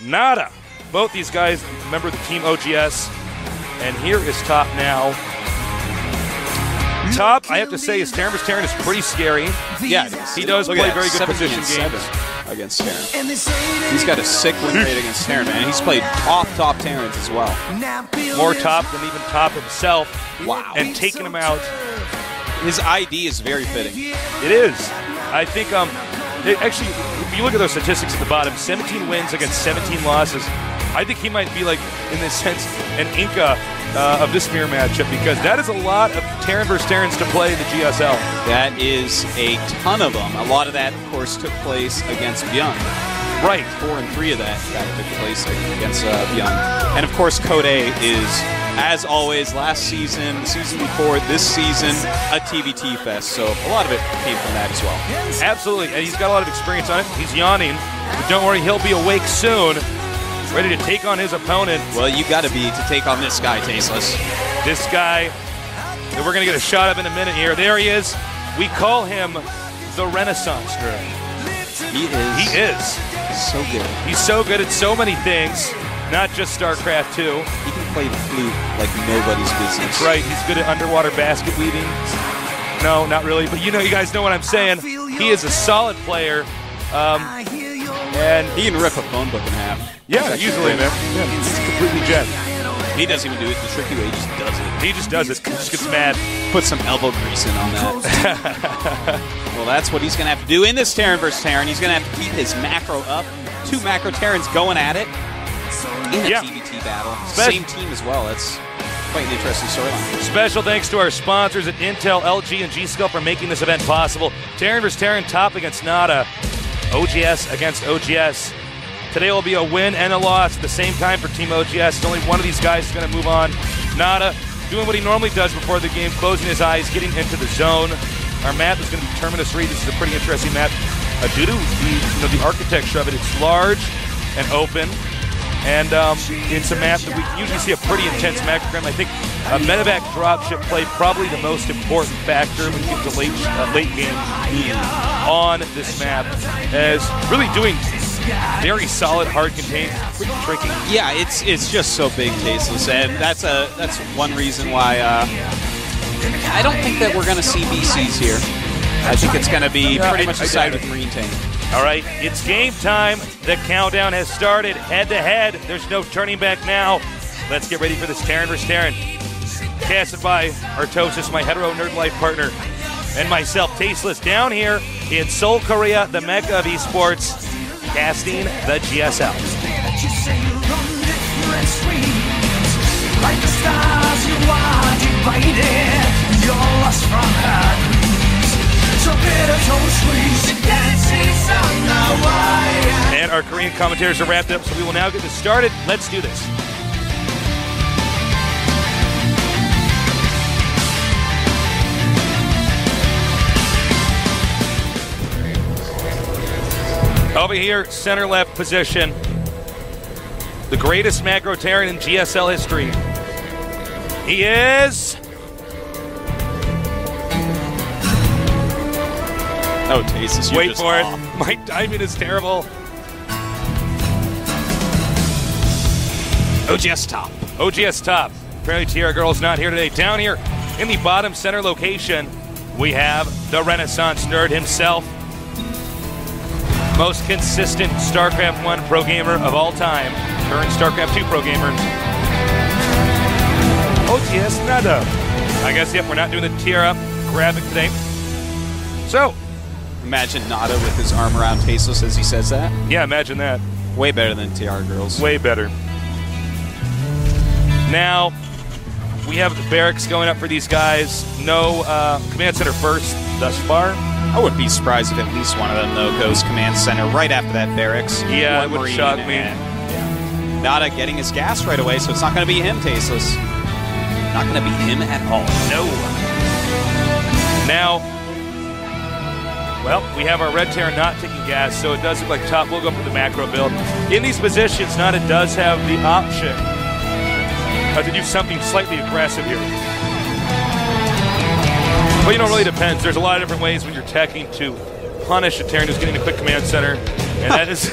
oGsNaDa. Both these guys member the team OGS. And here is Top now. Top, I have to say, his Terran vs. Terran is pretty scary. Yeah, he does play very good position games against Terran. He's got a sick win rate against Terran, man. He's played top Terrans as well. More top than even Top himself. Wow. And taking him out. His ID is very fitting. It is. I think, actually, if you look at those statistics at the bottom, 17 wins against 17 losses. I think he might be, like, in this sense, an Inca of this mirror matchup, because that is a lot of Terran versus Terrans to play in the GSL. That is a ton of them. A lot of that, of course, took place against Beyond. Right. 4 and 3 of that took place against Beyond. And, of course, Code A is, as always, last season, the season before, this season, a TVT fest. So a lot of it came from that as well. Absolutely. And he's got a lot of experience on it. He's yawning. But don't worry, he'll be awake soon. Ready to take on his opponent. Well, you got to be to take on this guy, Tasteless. This guy that we're going to get a shot of in a minute here. There he is. We call him the Renaissance nerd. He is. He is. So good. He's so good at so many things, not just StarCraft 2. He can play the flute like nobody's business. Right. He's good at underwater basket weaving. No, not really. But you guys know what I'm saying. He is a solid player. And he can rip a phone book in half. Yeah, usually, man. Yeah, he's completely jet. He doesn't even do it the tricky way. He just does it. He just does it. He just gets mad. Put some elbow grease in on that. Well, that's what he's going to have to do in this Terran versus Terran. He's going to have to keep his macro up. 2 macro Terrans going at it in a TVT battle. Same team as well. That's quite an interesting storyline. Special thanks to our sponsors at Intel, LG, and GSL for making this event possible. Terran vs. Terran, Top against Nada. OGS against OGS. Today will be a win and a loss at the same time for Team OGS. Only one of these guys is going to move on. Nada doing what he normally does before the game, closing his eyes, getting into the zone. Our map is going to be Terminus Reed. This is a pretty interesting map. Due to the architecture of it, it's large and open. And it's a map that we can usually see a pretty intense macrogram. I think medevac dropship play probably the most important factor when you get to late game on this map, as really doing very solid, hard contained, pretty tricky. Yeah, it's just so big, Tasteless, and that's one reason why I don't think that we're going to see VCs here. I think it's going to be pretty much a side with Marine Tank. All right, it's game time. The countdown has started. Head to head. There's no turning back now. Let's get ready for this Terran vs. Terran. Casted by Artosis, my hetero nerd life partner, and myself, Tasteless, down here in Seoul, Korea, the mecca of esports, casting the GSL. Like the stars you are divided, you're lost from her. And our Korean commentators are wrapped up, so we will now get this started. Let's do this. Over here, center left position. The greatest macro Terran in GSL history. He is... Oh, Tasteless, wait for it. My timing is terrible. oGsTOP. oGsTOP. Apparently Tiara Girl's not here today. Down here in the bottom center location, we have the Renaissance nerd himself. Most consistent StarCraft 1 pro gamer of all time. Current StarCraft 2 pro gamer. oGsNaDa. I guess, yep, we're not doing the Tiara graphic today. So, imagine Nada with his arm around Tasteless as he says that. Yeah, imagine that. Way better than TR Girls. Way better. Now, we have the barracks going up for these guys. No command center first thus far. I wouldn't be surprised if at least one of them, though, goes command center right after that barracks. Yeah, it would shock me. Yeah. Nada getting his gas right away, so it's not going to be him, Tasteless. Not going to be him at all. No. Now, well, we have our red Terran not taking gas, so it does look like Top will go for the macro build. In these positions, Nada does have the option to do something slightly aggressive here. But it really depends. There's a lot of different ways when you're teching to punish a Terran who's getting a quick command center, and that is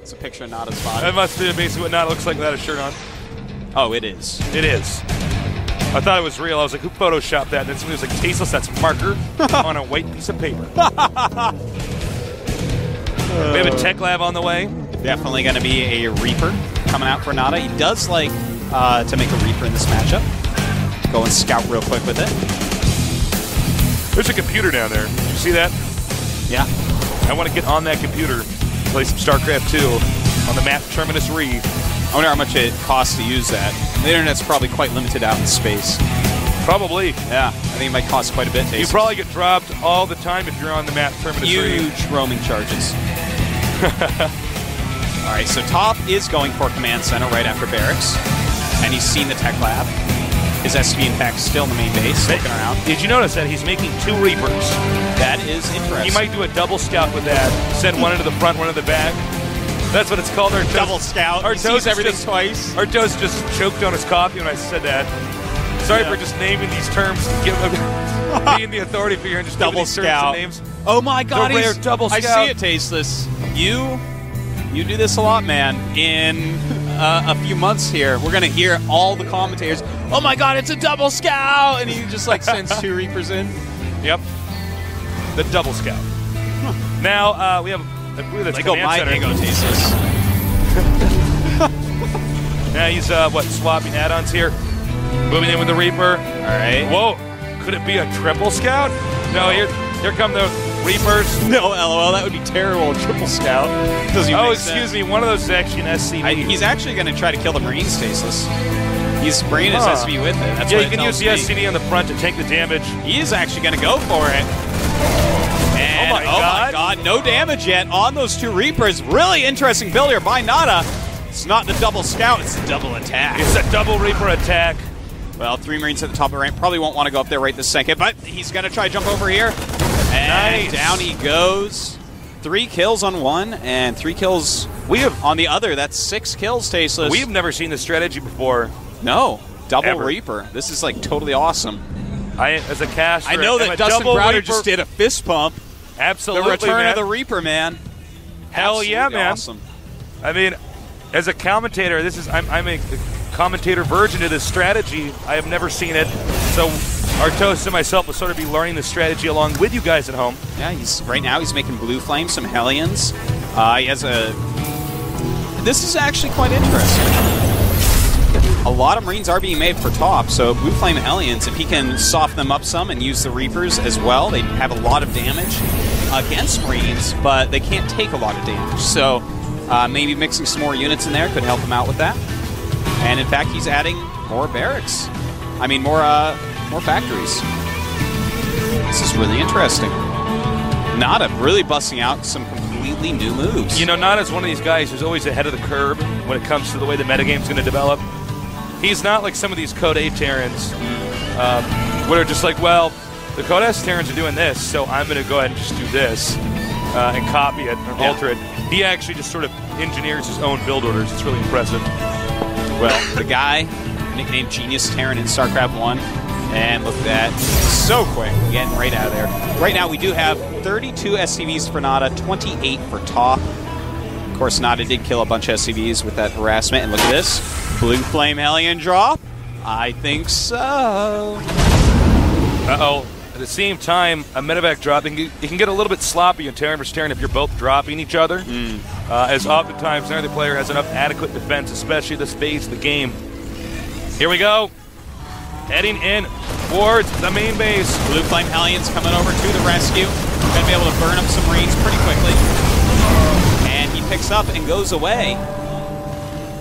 It's a picture of Nada's body. That must be basically what Nada looks like without a shirt on. Oh, it is. It is. I thought it was real. I was like, who photoshopped that? And then somebody was like, tasteless, that's marker on a white piece of paper. We have a tech lab on the way. Definitely going to be a Reaper coming out for Nada. He does like to make a Reaper in this matchup. Go and scout real quick with it. There's a computer down there. Did you see that? Yeah. I want to get on that computer, play some StarCraft 2 on the map Terminus Reef. I wonder how much it costs to use that. The internet's probably quite limited out in space. Probably. Yeah, I think it might cost quite a bit. You probably get dropped all the time if you're on the map Terminus Reef. Huge roaming charges. All right, so Top is going for Command Center right after Barracks, and he's seen the Tech Lab. His SV, in fact, still in the main base, looking around. Did you notice that he's making 2 Reapers? That is interesting. He might do a double scout with that. Send one into the front, one into the back. That's what it's called. Our double scout. He sees everything twice. Our toast just choked on his coffee when I said that. Sorry for just naming these terms. Being the authority figure and just double scout. Names. Oh my God! He's double scout. I see it, Tasteless. You do this a lot, man. In a few months here, we're gonna hear all the commentators. Oh my God, it's a double scout, and he just like sends 2 Reapers in. Yep, the double scout. Huh. Now we have. I believe that's my ego, Tasteless. Now he's swapping add-ons here, moving in with the Reaper. All right. Whoa, could it be a triple scout? No, here come the Reapers. No, LOL, that would be terrible. Triple scout. Oh, excuse me. One of those is actually an SCV. He's actually going to try to kill the Marines, Tasteless. He's bringing his SV with it. That's you can use the SCV on the front to take the damage. He is actually going to go for it. And, oh my God, no damage yet on those 2 Reapers. Really interesting build here by Nada. It's not the double scout, it's the double attack. It's a double Reaper attack. Well, 3 Marines at the top of the rank. Probably won't want to go up there right this second, but he's going to try to jump over here. And down he goes. 3 kills on one and 3 kills on the other. That's 6 kills, Tasteless. We've never seen this strategy before. No. Double Reaper. This is like totally awesome. As a caster, I know that Dustin Browder just did a fist pump. Absolutely, the return of the Reaper, man. Hell yeah, man. Awesome. I mean, as a commentator, I'm a commentator version of this strategy. I have never seen it. So Artos and myself will sort of be learning this strategy along with you guys at home. Yeah, right now he's making Blue Flame, some Hellions. He has this is actually quite interesting. A lot of Marines are being made for Top, so Blue Flame Hellions, if he can soften them up some and use the Reapers as well, they have a lot of damage against Marines, but they can't take a lot of damage. So maybe mixing some more units in there could help him out with that. And in fact, he's adding more barracks. I mean, more factories. This is really interesting. Nada really busting out some completely new moves. You know, Nada's one of these guys who's always ahead of the curve when it comes to the way the metagame's going to develop. He's not like some of these Code A Terrans, where just like, well, the Code S Terrans are doing this, so I'm going to go ahead and just do this and copy it or alter it. He actually just sort of engineers his own build orders. It's really impressive. Well, the guy, nicknamed Genius Terran in StarCraft 1, and look at that, so quick, getting right out of there. Right now, we do have 32 SCVs for Nada, 28 for Top. Of course, Nada did kill a bunch of SCVs with that harassment, and look at this. Blue Flame Hellion drop? I think so. Uh-oh. At the same time, a medevac drop, it can get a little bit sloppy in Terran vs. Terran if you're both dropping each other. As oftentimes, neither player has enough adequate defense, especially this phase of the game. Here we go. Heading in towards the main base. Blue Flame Hellions coming over to the rescue. Going to be able to burn up some Marines pretty quickly. And he picks up and goes away.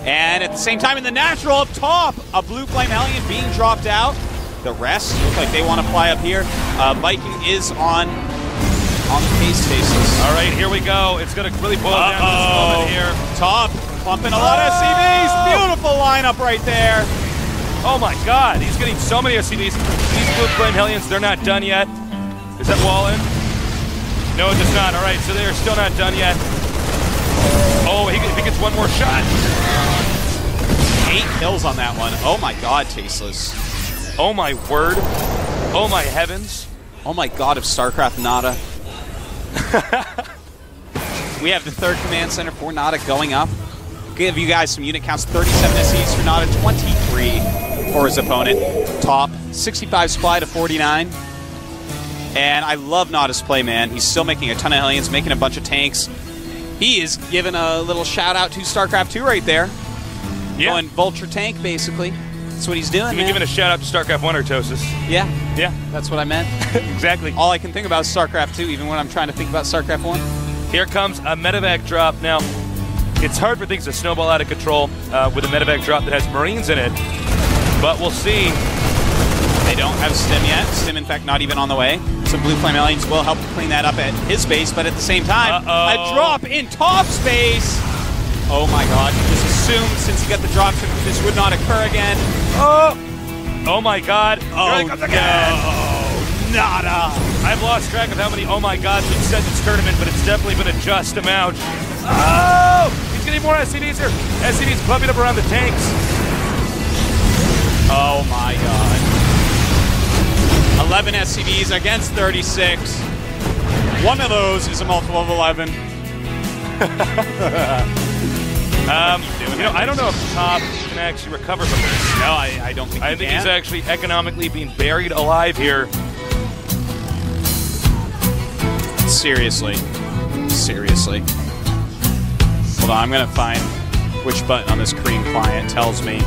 And at the same time, in the natural up top, a Blue Flame Hellion being dropped out. The rest look like they want to fly up here. Viking is on the case stasis. All right, here we go. It's going to really boil down to this moment here. Top pumping a lot of SCVs. Beautiful lineup right there. Oh my God, he's getting so many SCVs. These Blue Flame Hellions, they're not done yet. Is that wall in? No, it does not. All right, so they're still not done yet. Oh, if he gets one more shot. 8 kills on that one. Oh my God, Tasteless. Oh my word. Oh my heavens. Oh my God of StarCraft Nada. We have the third command center for NADA going up. Give you guys some unit counts. 37 SCs for NADA, 23 for his opponent. Top, 65 supply to 49. And I love NADA's play, man. He's still making a ton of Hellions, making a bunch of tanks. He is giving a little shout-out to StarCraft 2 right there. Yeah. Going Vulture tank, basically. That's what he's doing, man. You're giving a shout-out to StarCraft 1 or Tosis. Yeah. Yeah. That's what I meant. Exactly. All I can think about is StarCraft 2, even when I'm trying to think about StarCraft 1. Here comes a medevac drop. Now, it's hard for things to snowball out of control with a medevac drop that has Marines in it, but we'll see. They don't have Stim yet. Stim, in fact, not even on the way. Some Blue Flame Aliens will help to clean that up at his base, but at the same time, a drop in top space. Oh my god, just assumed since he got the drop ship this would not occur again. Oh my god. Oh no, NADA. I've lost track of how many oh my gods we've said this tournament, but it's definitely been a just amount. Oh! He's getting more SCVs here. SCVs clubbing up around the tanks. Oh my god. 11 SCVs against 36. One of those is a multiple of 11. I don't know if Top can actually recover from this. No, I don't think I think he's actually economically being buried alive here. Seriously. Seriously. Hold on, I'm going to find which button on this Korean client tells me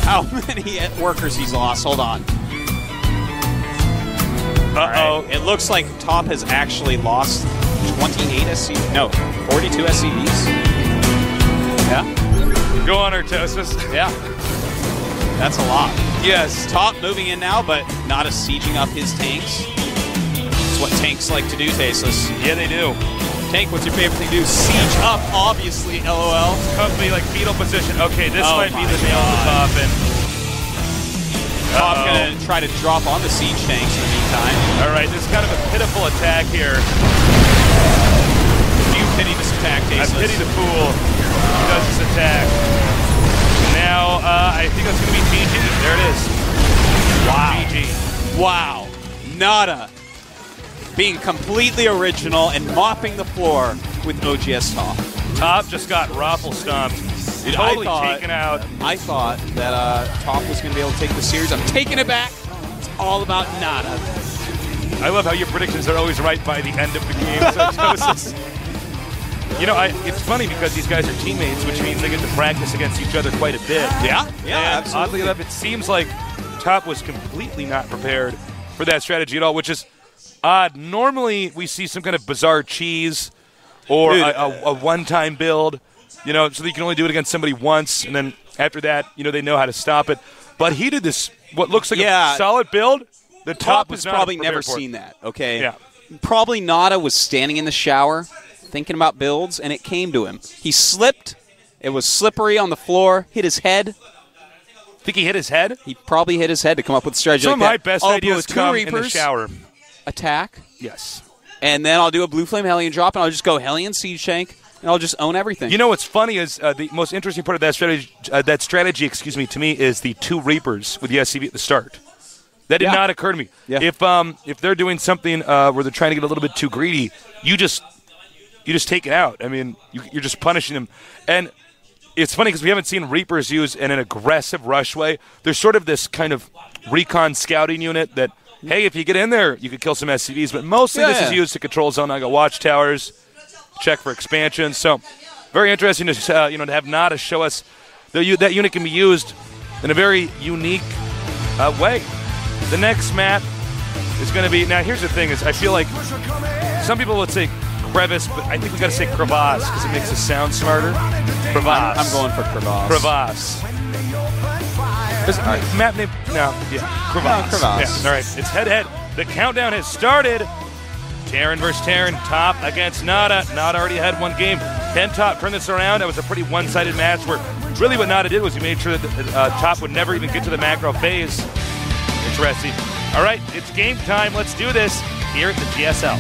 how many workers he's lost. Hold on. Uh-oh. Right. It looks like Top has actually lost 28 SCVs. No, 42 SCVs. Yeah. Go on, Artosis. Yeah. That's a lot. Yes. Top moving in now, but not a sieging up his tanks. It's what tanks like to do, Tasteless. Yeah, they do. Tank, what's your favorite thing to do? Siege up, obviously, LOL. Company like fetal position. Okay, this might be the nail in the coffin. Top gonna try to drop on the siege tanks in the meantime. All right, this is kind of a pitiful attack here. You pity this attack, Tasteless. I pity the fool who does this attack. Now, I think that's going to be GG. There it is. Wow. GG. Wow. NADA being completely original and mopping the floor with oGsTOP. Top just got raffle stomped. Dude, totally taken out. I thought that Top was going to be able to take the series. I'm taking it back. It's all about NADA. I love how your predictions are always right by the end of the game. So you know, it's funny because these guys are teammates, which means they get to practice against each other quite a bit. Yeah, and absolutely. Oddly enough, it seems like Top was completely not prepared for that strategy at all, which is odd. Normally, we see some kind of bizarre cheese or a one-time build, you know, so that you can only do it against somebody once, and then after that, you know, they know how to stop it. But he did this, what looks like a solid build. The Top has probably never seen that, okay? Yeah. Probably NADA was standing in the shower thinking about builds, and it came to him. He slipped. It was slippery on the floor, hit his head. Think he hit his head? He probably hit his head to come up with a strategy Some like of my best ideas come in the shower. Attack. Yes. And then I'll do a Blue Flame Hellion drop, and I'll just go Hellion Siege Tank, and I'll just own everything. You know what's funny is the most interesting part of that strategy, to me, is the 2 Reapers with the SCV at the start. That did not occur to me. Yeah. If they're doing something where they're trying to get a little bit too greedy, you just take it out. I mean, you're just punishing them. And it's funny because we haven't seen Reapers used in an aggressive rush way. There's sort of this kind of recon scouting unit that, hey, if you get in there, you could kill some SCVs. But mostly this is used to control Zonaga watchtowers, check for expansion. So very interesting to to have NADA show us that unit can be used in a very unique way. The next map is going to be, now here's the thing, is I feel like some people would say crevice, but I think we got to say crevasse because it makes it sound smarter. Crevasse. I'm going for crevasse. Crevasse. Map name? No, yeah. Crevasse. No, crevasse. Yeah, all right, it's head-to-head. The countdown has started. Terran versus Terran, Top against NADA. NADA already had one game. Can Top turn this around? That was a pretty one-sided match where really what NADA did was he made sure that Top would never even get to the macro phase. Interesting. All right, it's game time. Let's do this here at the GSL.